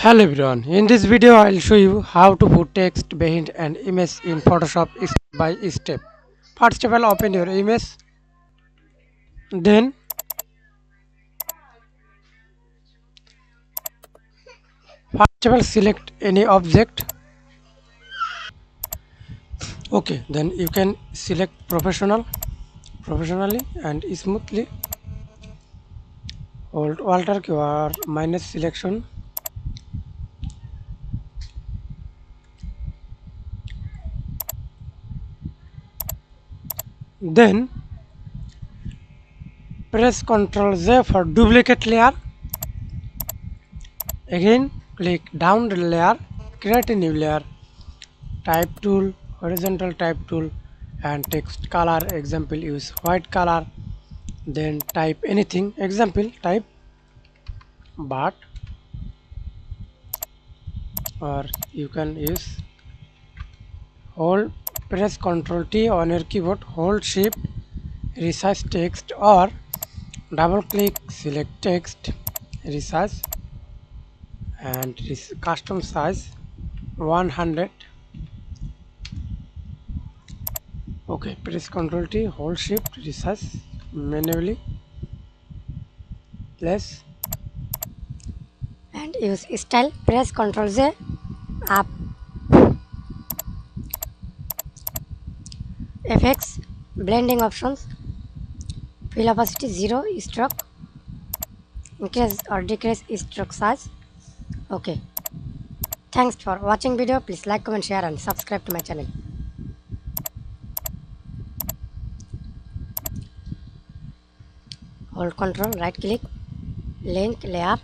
Hello everyone, in this video I will show you how to put text behind an image in Photoshop step by step. First of all, open your image, then first of all select any object. Okay, then you can select professionally and smoothly. Hold Alt key or minus selection. Then press Ctrl Z for duplicate layer. Again click down the layer, create a new layer, type tool, horizontal type tool, and text color. Example, use white color. Then type anything. Example, type but, or you can use hold press Ctrl T on your keyboard, hold shift, resize text, or double click, select text, resize, and custom size 100. Okay, press Ctrl T, hold shift, resize manually, place, and use style. Press Ctrl Z, up, effects, blending options, fill opacity 0, stroke, increase or decrease stroke size. Okay, thanks for watching video. Please like, comment, share and subscribe to my channel. Hold Ctrl, right click, link layer,